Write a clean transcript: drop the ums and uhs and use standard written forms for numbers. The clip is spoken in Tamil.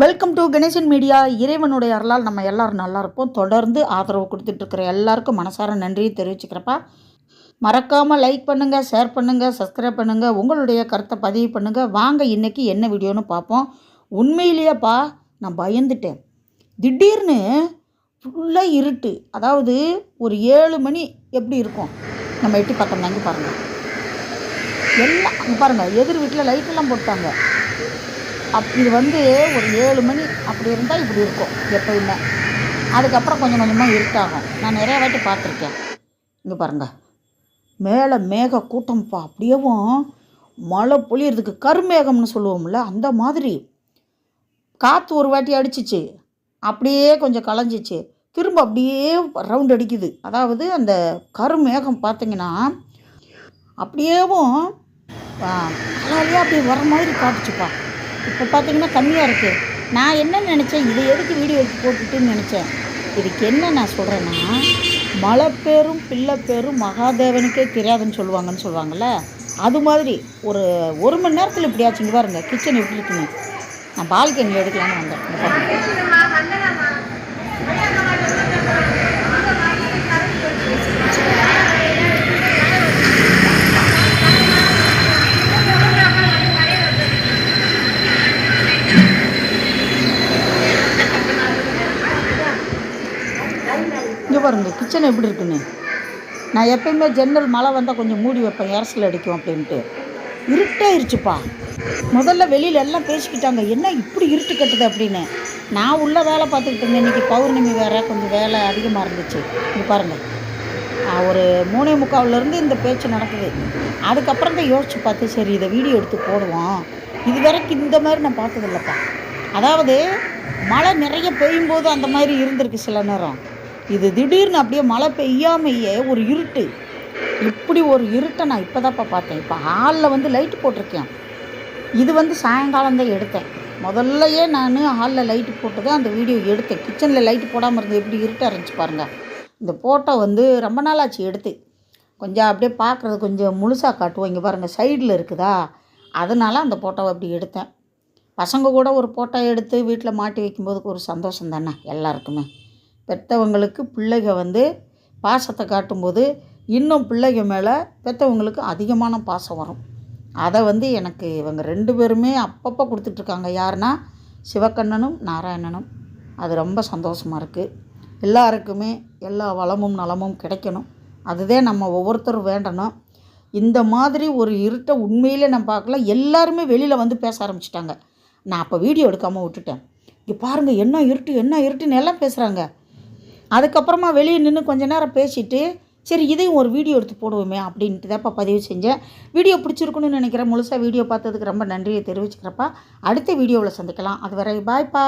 Welcome to Ganesan media. இறைவனுடைய அருளால் நம்ம எல்லோரும் நல்லா இருப்போம். தொடர்ந்து ஆதரவு கொடுத்துட்ருக்கிற எல்லாருக்கும் மனசார நன்றியை தெரிவிச்சுக்கிறப்பா. மறக்காமல் லைக் பண்ணுங்கள், ஷேர் பண்ணுங்கள், சப்ஸ்கிரைப் பண்ணுங்கள், உங்களுடைய கருத்தை பதிவு பண்ணுங்கள். வாங்க இன்றைக்கி என்ன வீடியோன்னு பார்ப்போம். உண்மையிலேயேப்பா நான் பயந்துட்டேன். திடீர்னு ஃபுல்லாக இருட்டு. அதாவது ஒரு 7 மணி எப்படி இருக்கும் நம்ம எட்டி பார்த்தோம்னா இங்கே பாருங்கள், எல்லாம் அங்கே பாருங்கள், எதிர் வீட்டில் லைட்டெல்லாம் போட்டாங்க. இது ஒரு 7 மணி அப்படி இருந்தால் இப்படி இருக்கும் எப்போயுமே. அதுக்கப்புறம் கொஞ்சம் கொஞ்சமாக இருட்டாகும். நான் நிறையா வாட்டி பார்த்துருக்கேன். இங்கே பாருங்கள், மேலே மேக கூட்டம்ப்பா. அப்படியேவும் மழை பொழியறதுக்கு கருமேகம்னு சொல்லுவோம்ல, அந்த மாதிரி காற்று ஒரு வாட்டி அடிச்சிச்சு, அப்படியே கொஞ்சம் கலைஞ்சிச்சு, திரும்ப அப்படியே ரவுண்ட் அடிக்குது. அதாவது அந்த கருமேகம் பார்த்திங்கன்னா அப்படியேவும் கலாலியாக அப்படியே வர மாதிரி காட்டுச்சுப்பா. இப்போ பார்த்திங்கன்னா கம்மியாக இருக்குது. நான் என்ன நினச்சேன், இதை எதுக்கு வீடியோ எடுத்து போட்டுட்டுன்னு நினச்சேன். இதுக்கு என்ன நான் சொல்கிறேன்னா, மழை பேரும் பிள்ளை பேரும் மகாதேவனுக்கே தெரியாதுன்னு சொல்லுவாங்கள்ல, அது மாதிரி ஒரு மணி நேரத்தில் இப்படியாச்சும். இங்கே பாருங்கள் கிச்சன் எப்படி இருக்குன்னு. நான் பால்கனியில் எடுக்கலான்னு வந்தேன். இங்கே பாருங்கள் கிச்சன் எப்படி இருக்குன்னு. நான் எப்பயுமே ஜன்னல் மழை வந்தால் கொஞ்சம் மூடி வைப்பேன், ஏர்சல் அடிக்கும் அப்படின்ட்டு. இருட்டாயிருச்சுப்பா. முதல்ல வெளியில் எல்லாம் பேசிக்கிட்டாங்க, என்ன இப்படி இருட்டு கட்டுது அப்படின்னு. நான் உள்ள வேலை பார்த்துக்கிட்டு இருந்தேன். இன்றைக்கி பௌர்ணமி வேறு, கொஞ்சம் வேலை அதிகமாக இருந்துச்சு. இங்கே பாருங்கள், ஒரு 3:45 இந்த பேச்சு நடக்குது. அதுக்கப்புறம் தான் யோசித்து பார்த்து சரி இதை வீடியோ எடுத்து போடுவோம். இது வரைக்கும் இந்த மாதிரி நான் பார்த்ததில்லப்பா. அதாவது மழை நிறைய பெய்யும்போது அந்த மாதிரி இருந்திருக்கு சில நேரம். இது திடீர்னு அப்படியே மழை பெய்யாமையே ஒரு இருட்டு. இப்படி ஒரு இருட்டை நான் இப்போ தான்ப்பா பார்த்தேன். இப்போ ஹாலில் லைட்டு போட்டிருக்கேன். இது சாயங்காலம் தான் எடுத்தேன். முதல்லையே நான் ஹாலில் லைட்டு போட்டு தான் அந்த வீடியோ எடுத்தேன். கிச்சனில் லைட்டு போடாமல் இருந்து எப்படி இருட்டாக இருந்துச்சு பாருங்கள். இந்த ஃபோட்டோ ரொம்ப நாளாச்சு எடுத்து. கொஞ்சம் அப்படியே பார்க்குறது கொஞ்சம் முழுசாக காட்டுவோம். இங்கே பாருங்கள் சைடில் இருக்குதா, அதனால் அந்த ஃபோட்டோவை அப்படி எடுத்தேன். பசங்க கூட ஒரு ஃபோட்டோ எடுத்து வீட்டில் மாட்டி வைக்கும்போது ஒரு சந்தோஷம் தானே எல்லாருக்குமே. பெற்றவங்களுக்கு பிள்ளைங்க பாசத்தை காட்டும்போது இன்னும் பிள்ளைங்க மேலே பெற்றவங்களுக்கு அதிகமான பாசம் வரும். அதை எனக்கு இவங்க 2 பேருமே அப்பப்போ கொடுத்துட்ருக்காங்க. யாருன்னா சிவக்கண்ணனும் நாராயணனும். அது ரொம்ப சந்தோஷமாக இருக்குது. எல்லாருக்குமே எல்லா வளமும் நலமும் கிடைக்கணும். அதுதான் நம்ம ஒவ்வொருத்தரும் வேண்டணும். இந்த மாதிரி ஒரு இருட்டை உண்மையிலே நான் பார்க்கல. எல்லாருமே வெளியில் பேச ஆரம்பிச்சிட்டாங்க. நான் அப்போ வீடியோ எடுக்காமல் விட்டுட்டேன். இங்கே பாருங்கள் என்ன இருட்டுன்னு எல்லாம் பேசுகிறாங்க. அதுக்கப்புறமா வெளியே நின்று கொஞ்ச நேரம் பேசிவிட்டு சரி இதையும் ஒரு வீடியோ எடுத்து போடுவோமே அப்படின்ட்டு தான்ப்பா பதிவு செஞ்சேன். வீடியோ பிடிச்சிருக்குன்னு நினைக்கிறேன். முழுசாக வீடியோ பார்த்ததுக்கு ரொம்ப நன்றியை தெரிவிச்சுக்கிறப்பா. அடுத்த வீடியோவில் சந்திக்கலாம். அது வரை பாய்ப்பா.